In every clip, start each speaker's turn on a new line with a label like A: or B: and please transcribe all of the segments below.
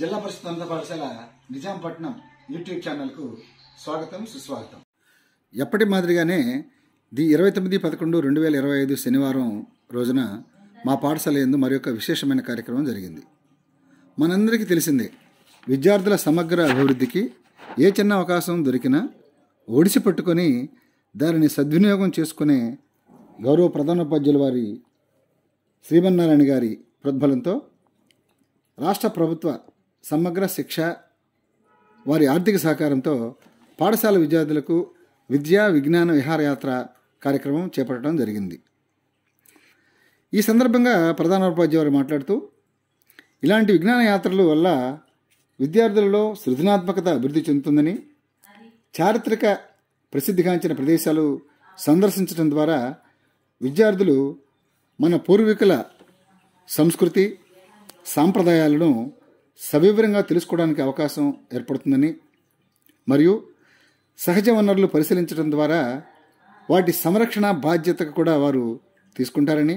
A: జిల్లా పరిషత్ ఉన్నత పాఠశాల నిజాంపట్నం యూట్యూబ్ ఛానల్కు స్వాగతం సుస్వాగతం. ఎప్పటి మాదిరిగానే 29/11/2025 శనివారం రోజున మా పాఠశాల యందు మరొక విశేషమైన కార్యక్రమం జరిగింది. మనందరికీ తెలిసిందే, విద్యార్థుల సమగ్ర అభివృద్ధికి ఏ చిన్న అవకాశం దొరికినా ఒడిసి పట్టుకొని దానిని సద్వినియోగం చేసుకునే గౌరవ ప్రధానోపాధ్యాయుల వారి శ్రీమన్నారాయణ గారి ప్రోద్బలంతో రాష్ట్ర ప్రభుత్వ సమగ్ర శిక్ష వారి ఆర్థిక సహకారంతో పాఠశాల విద్యార్థులకు విద్యా విజ్ఞాన విహారయాత్ర కార్యక్రమం చేపట్టడం జరిగింది. ఈ సందర్భంగా ప్రధానోపాధ్యాయులు మాట్లాడుతూ, ఇలాంటి విజ్ఞాన యాత్రల వల్ల విద్యార్థులలో సృజనాత్మకత అభివృద్ధి చెందుతుందని, చారిత్రక ప్రసిద్ధిగాంచిన ప్రదేశాలు సందర్శించడం ద్వారా విద్యార్థులు మన పూర్వీకుల సంస్కృతి సాంప్రదాయాలను సవివరంగా తెలుసుకోవడానికి అవకాశం ఏర్పడుతుందని, మరియు సహజ వనరులు పరిశీలించడం ద్వారా వాటి సంరక్షణ బాధ్యత కూడా వారు తీసుకుంటారని,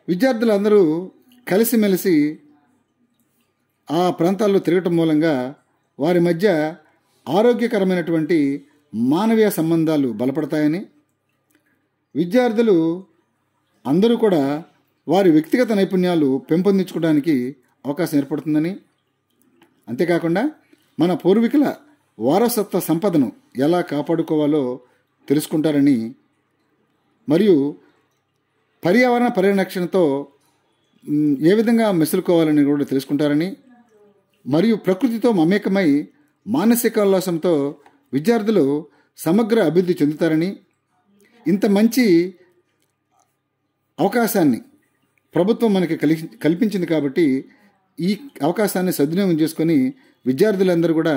A: విద్యార్థులందరూ కలిసిమెలిసి ఆ ప్రాంతాల్లో తిరగటం మూలంగా వారి మధ్య ఆరోగ్యకరమైనటువంటి మానవీయ సంబంధాలు బలపడతాయని, విద్యార్థులు అందరూ కూడా వారి వ్యక్తిగత నైపుణ్యాలు పెంపొందించుకోవడానికి అవకాశం ఏర్పడుతుందని, అంతేకాకుండా మన పూర్వీకుల వారసత్వ సంపదను ఎలా కాపాడుకోవాలో తెలుసుకుంటారని, మరియు పర్యావరణ పరిరక్షణతో ఏ విధంగా మెసులుకోవాలని కూడా తెలుసుకుంటారని, మరియు ప్రకృతితో మమేకమై మానసిక ఉల్లాసంతో విద్యార్థులు సమగ్ర అభివృద్ధి చెందుతారని, ఇంత మంచి అవకాశాన్ని ప్రభుత్వం మనకి కల్పించింది కాబట్టి ఈ అవకాశాన్ని సద్వినియోగం చేసుకొని విద్యార్థులందరూ కూడా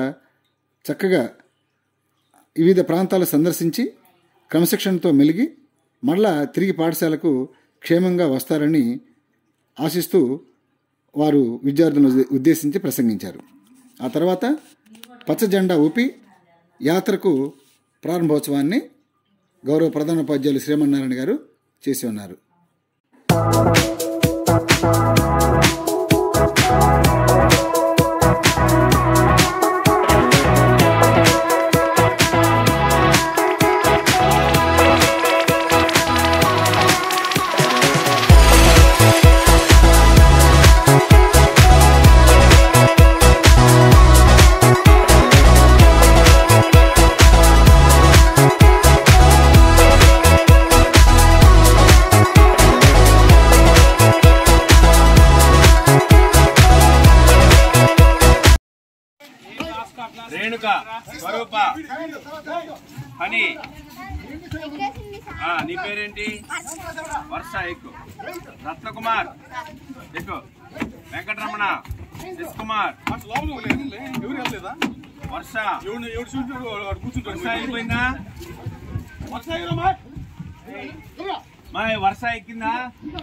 A: చక్కగా వివిధ ప్రాంతాలు సందర్శించి క్రమశిక్షణతో మెలిగి మళ్ళా తిరిగి పాఠశాలకు క్షేమంగా వస్తారని ఆశిస్తూ వారు విద్యార్థులను ఉద్దేశించి ప్రసంగించారు. ఆ తర్వాత పచ్చ జెండా ఊపి యాత్రకు ప్రారంభోత్సవాన్ని గౌరవ ప్రధానోపాధ్యాయులు శ్రీమన్నారాయణ గారు చేసి ఉన్నారు.
B: రేణుకా స్వరూప హనీ, నీ పేరేంటి? వర్ష ఎక్కు, రత్నకుమార్ ఎక్కు, వెంకటరమణ, ఎస్ కుమార్, వర్ష అయిపోయిందా? మై వర్ష ఎక్కిందా?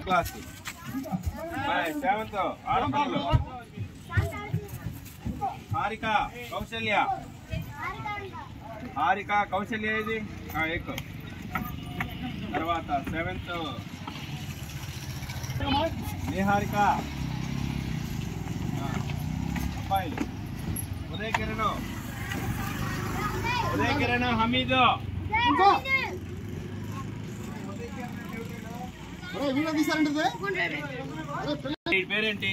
B: క్లాస్ సెవెంత్ ఆడపిల్లలు హారిక కౌశల్య ఇది ఎక్కు. తర్వాత సెవెంత్ నిహారిక, అబ్బాయిలు ఉదయ కిరణ్ హమీదు. పేరేంటి?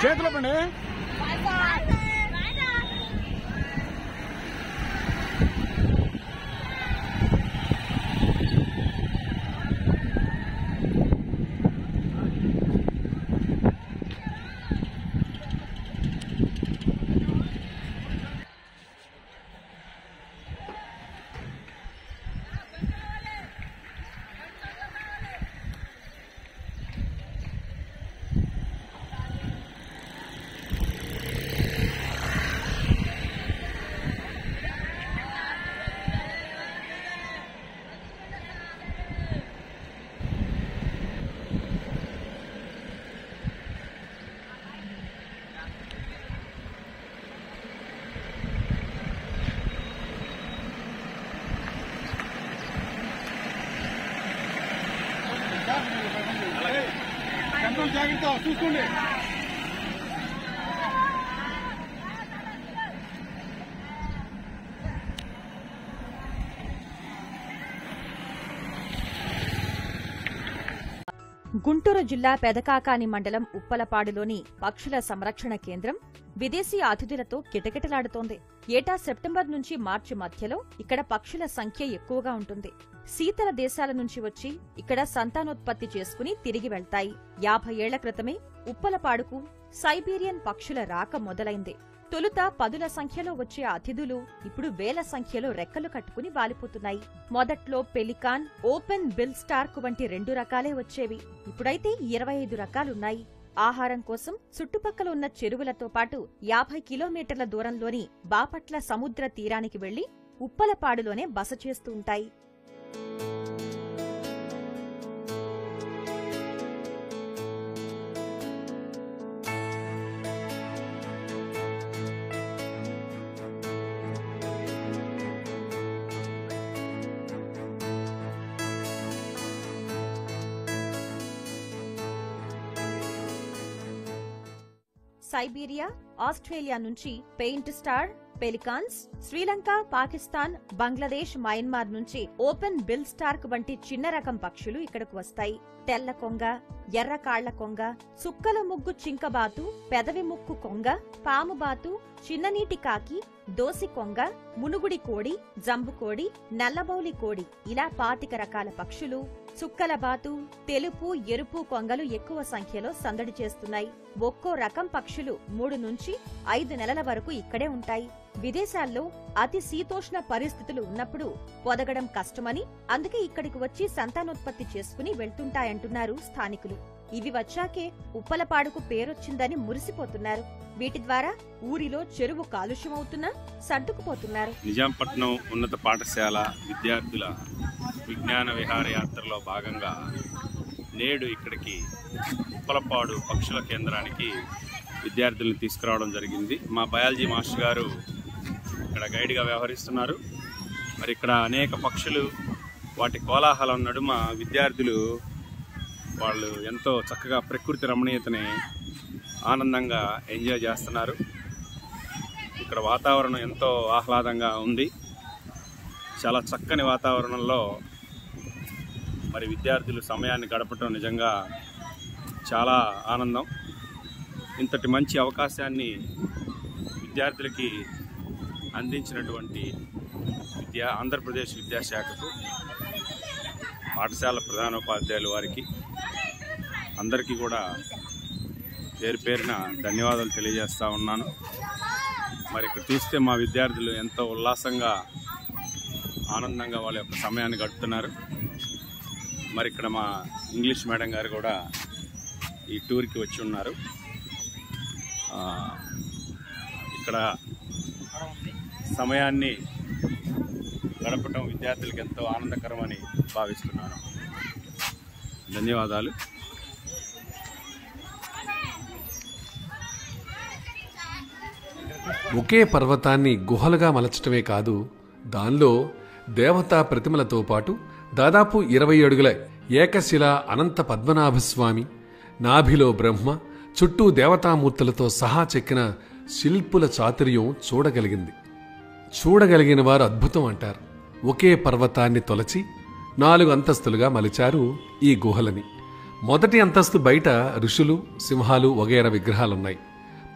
B: చేతులు పండి. జాగ్రత్త చూసుకోండి.
C: గుంటూరు జిల్లా పెదకాకాని మండలం ఉప్పలపాడులోని పక్షుల సంరక్షణ కేంద్రం విదేశీ అతిథులతో కిటకిటలాడుతోంది. ఏటా సెప్టెంబర్ నుంచి మార్చి మధ్యలో ఇక్కడ పక్షుల సంఖ్య ఎక్కువగా ఉంటుంది. శీతల దేశాల నుంచి వచ్చి ఇక్కడ సంతానోత్పత్తి చేసుకుని తిరిగి వెళ్తాయి. 50 ఏళ్ల క్రితమే ఉప్పలపాడుకు సైబీరియన్ పక్షుల రాక మొదలైంది. తొలుత 10ల సంఖ్యలో వచ్చే అతిథులు ఇప్పుడు వేల సంఖ్యలో రెక్కలు కట్టుకుని వాలిపోతున్నాయి. మొదట్లో పెలికాన్, ఓపెన్ బిల్ స్టార్క్ వంటి 2 రకాలే వచ్చేవి. ఇప్పుడైతే 25 రకాలున్నాయి. ఆహారం కోసం చుట్టుపక్కల ఉన్న చెరువులతో పాటు 50 కిలోమీటర్ల దూరంలోని బాపట్ల సముద్ర తీరానికి వెళ్లి ఉప్పలపాడులోనే బస చేస్తూ ఉంటాయి. సైబీరియా, ఆస్ట్రేలియా నుంచి paint star, pelicans, Sri Lanka, Pakistan, Bangladesh, Myanmar నుంచి ఓపెన్ బిల్ స్టార్క్ వంటి చిన్న రకం పక్షులు ఇక్కడకు వస్తాయి. తెల్ల కొంగ, ఎర్ర కాళ్ల కొంగ, చుక్కల ముగ్గు చింకబాతు, పెదవి ముక్కు కొంగ, పాముబాతు, చిన్ననీటి కాకి, దోసి కొంగ, మునుగుడి కోడి, జంబు కోడి, నల్లబౌలి కోడి ఇలా 25 రకాల పక్షులు, చుక్కల బాతు, తెలుపు, ఎరుపు కొంగలు ఎక్కువ సంఖ్యలో సందడి చేస్తున్నాయి. ఒక్కో రకం పక్షులు 3 నుంచి 5 నెలల వరకు ఇక్కడే ఉంటాయి. విదేశాల్లో అతి శీతోష్ణ పరిస్థితులు ఉన్నప్పుడు పొదగడం కష్టమని, అందుకే ఇక్కడికి వచ్చి సంతానోత్పత్తి చేసుకుని వెళ్తుంటాయంటున్నారు స్థానికులు. ఇవి వచ్చాకే ఉప్పలపాడుకు పేరొచ్చిందని మురిసిపోతున్నారు. వీటి ద్వారా ఊరిలో చెరువు కాలుష్యమవుతున్నా సర్దుకుపోతున్నారు.
D: నిజాంపట్నం ఉన్నత పాఠశాల విద్యార్థుల విజ్ఞాన విహారయాత్రలో భాగంగా నేడు ఇక్కడికి ఉప్పలపాడు పక్షుల కేంద్రానికి విద్యార్థులను తీసుకురావడం జరిగింది. మా బయాలజీ మాస్టర్ గారు ఇక్కడ గైడ్గా వ్యవహరిస్తున్నారు. మరి ఇక్కడ అనేక పక్షులు, వాటి కోలాహలం నడుమ విద్యార్థులు వాళ్ళు ఎంతో చక్కగా ప్రకృతి రమణీయతని ఆనందంగా ఎంజాయ్ చేస్తున్నారు. ఇక్కడ వాతావరణం ఎంతో ఆహ్లాదంగా ఉంది. చాలా చక్కని వాతావరణంలో మరి విద్యార్థులు సమయాన్ని గడపటం నిజంగా చాలా ఆనందం. ఇంతటి మంచి అవకాశాన్ని విద్యార్థులకి అందించినటువంటి ఆంధ్రప్రదేశ్ విద్యాశాఖకు, పాఠశాల ప్రధానోపాధ్యాయులు వారికి అందరికీ కూడా పేరు పేరున ధన్యవాదాలు తెలియజేస్తూ ఉన్నాను. మరి ఇక్కడ చూస్తే మా విద్యార్థులు ఎంతో ఉల్లాసంగా ఆనందంగా వాళ్ళ యొక్క సమయాన్ని గడుపుతున్నారు. మరి ఇక్కడ మా ఇంగ్లీష్ మేడం గారు కూడా ఈ టూర్కి వచ్చి ఉన్నారు. ఇక్కడ సమయాన్ని గడపటం విద్యార్థులకు ఎంతో ఆనందకరమని భావిస్తున్నాను. ధన్యవాదాలు.
E: ఒకే పర్వతాన్ని గుహలుగా మలచటమే కాదు, దానిలో దేవతా ప్రతిమలతో పాటు దాదాపు 20 అడుగుల ఏకశిల అనంత పద్మనాభస్వామి, నాభిలో బ్రహ్మ, చుట్టూ దేవతామూర్తులతో సహా చెక్కిన శిల్పుల చాతుర్యం చూడగలిగిన వారు అద్భుతం అంటారు. ఒకే పర్వతాన్ని తొలచి 4 అంతస్తులుగా మలిచారు ఈ గుహలని. మొదటి అంతస్తు బయట ఋషులు, సింహాలు వగైరా విగ్రహాలున్నాయి.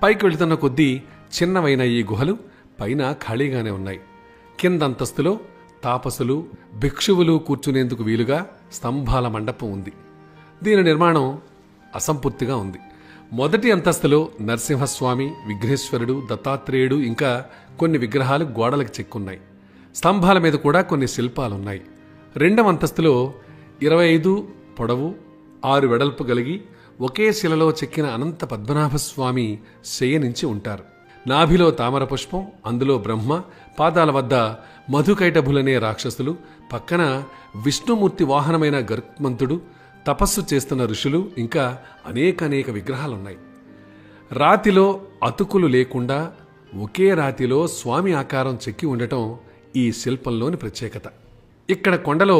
E: పైకి వెళుతున్న కొద్దీ చిన్నవైన ఈ గుహలు పైన ఖాళీగానే ఉన్నాయి. కింద అంతస్తులో తాపసులు, భిక్షువులు కూర్చునేందుకు వీలుగా స్తంభాల మండపం ఉంది. దీని నిర్మాణం అసంపూర్తిగా ఉంది. మొదటి అంతస్తులో నరసింహస్వామి, విఘ్నేశ్వరుడు, దత్తాత్రేయుడు ఇంకా కొన్ని విగ్రహాలు గోడలకు చెక్కున్నాయి. స్తంభాల మీద కూడా కొన్ని శిల్పాలున్నాయి. రెండవ అంతస్తులో 25 పొడవు 6 వెడల్పు కలిగి ఒకే శిలలో చెక్కిన అనంత పద్మనాభస్వామి శయనించి ఉంటారు. నాభిలో తామర పుష్పం, అందులో బ్రహ్మ, పాదాల వద్ద మధుకైటభులనే రాక్షసులు, పక్కన విష్ణుమూర్తి వాహనమైన గరుత్మంతుడు, తపస్సు చేస్తున్న ఋషులు ఇంకా అనేక విగ్రహాలున్నాయి. రాతిలో అతుకులు లేకుండా ఒకే రాతిలో స్వామి ఆకారం చెక్కి ఉండటం ఈ శిల్పంలోని ప్రత్యేకత. ఇక్కడ కొండలో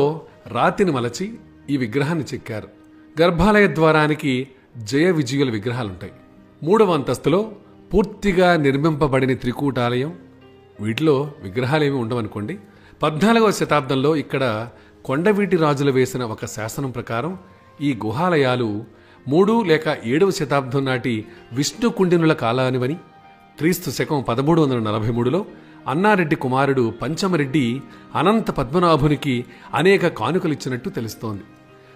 E: రాతిని మలచి ఈ విగ్రహాన్ని చెక్కారు. గర్భాలయ ద్వారానికి జయ విజయుల విగ్రహాలుంటాయి. 3వ అంతస్తులో పూర్తిగా నిర్మింపబడిన త్రికూటాలయం. వీటిలో విగ్రహాలేమీ ఉండవనుకోండి. 14వ శతాబ్దంలో ఇక్కడ కొండవీటి రాజులు వేసిన ఒక శాసనం ప్రకారం ఈ గుహాలయాలు 3 లేక 7వ శతాబ్దం నాటి విష్ణు కుండినుల కాలానివని, క్రీస్తు శకం 1343లో అన్నారెడ్డి కుమారుడు పంచమరెడ్డి అనంత పద్మనాభునికి అనేక కానుకలిచ్చినట్టు తెలుస్తోంది.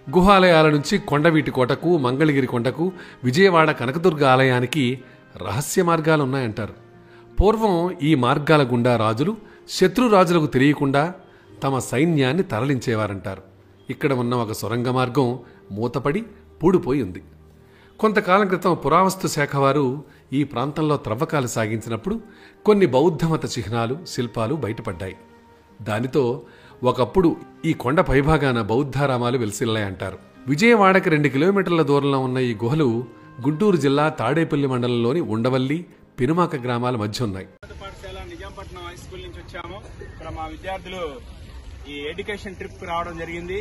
E: గుహాలయాల నుంచి కొండవీటి కోటకు, మంగళగిరి కొండకు, విజయవాడ కనకదుర్గ ఆలయానికి రహస్య మార్గాలున్నాయంటారు. పూర్వం ఈ మార్గాల గుండా రాజులు శత్రురాజులకు తెలియకుండా తమ సైన్యాన్ని తరలించేవారంటారు. ఇక్కడ ఉన్న ఒక సొరంగ మార్గం మూతపడి పూడిపోయి ఉంది. కొంతకాలం క్రితం పురావస్తు శాఖ వారు ఈ ప్రాంతంలో త్రవ్వకాలు సాగించినప్పుడు కొన్ని బౌద్ధమత చిహ్నాలు, శిల్పాలు బయటపడ్డాయి. దానితో ఒకప్పుడు ఈ కొండ పైభాగాన బౌద్ధారామాలు వెలిసిల్లాయంటారు. విజయవాడకి 2 కిలోమీటర్ల దూరంలో ఉన్న ఈ గుహలు గుంటూరు జిల్లా తాడేపల్లి మండలంలోని ఉండవల్లి, పినుమాక గ్రామాల మధ్య ఉన్నాయి.
B: పాఠశాల నిజాంపట్నం హై స్కూల్ నుంచి వచ్చాము. ఇక్కడ మా విద్యార్థులు ఈ ఎడ్యుకేషన్ ట్రిప్ రావడం జరిగింది.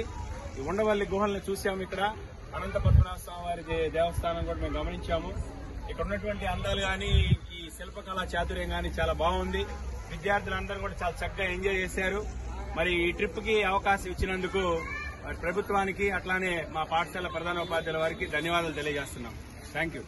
B: ఈ ఉండవల్లి గుహల్ని చూసాము. ఇక్కడ అనంత పద్మనాభ స్వామి వారి దేవస్థానం కూడా మేము గమనించాము. ఇక్కడ ఉన్నటువంటి అందాలు గాని, ఈ శిల్పకళా చాతుర్యం గాని చాలా బాగుంది. విద్యార్థులందరూ కూడా చాలా చక్కగా ఎంజాయ్ చేశారు. మరి ఈ ట్రిప్ కి అవకాశం ఇచ్చినందుకు ప్రభుత్వానికి, అట్లానే మా పాఠశాల ప్రధానోపాధ్యాయుల వారికి ధన్యవాదాలు తెలియజేస్తున్నాం. Thank you.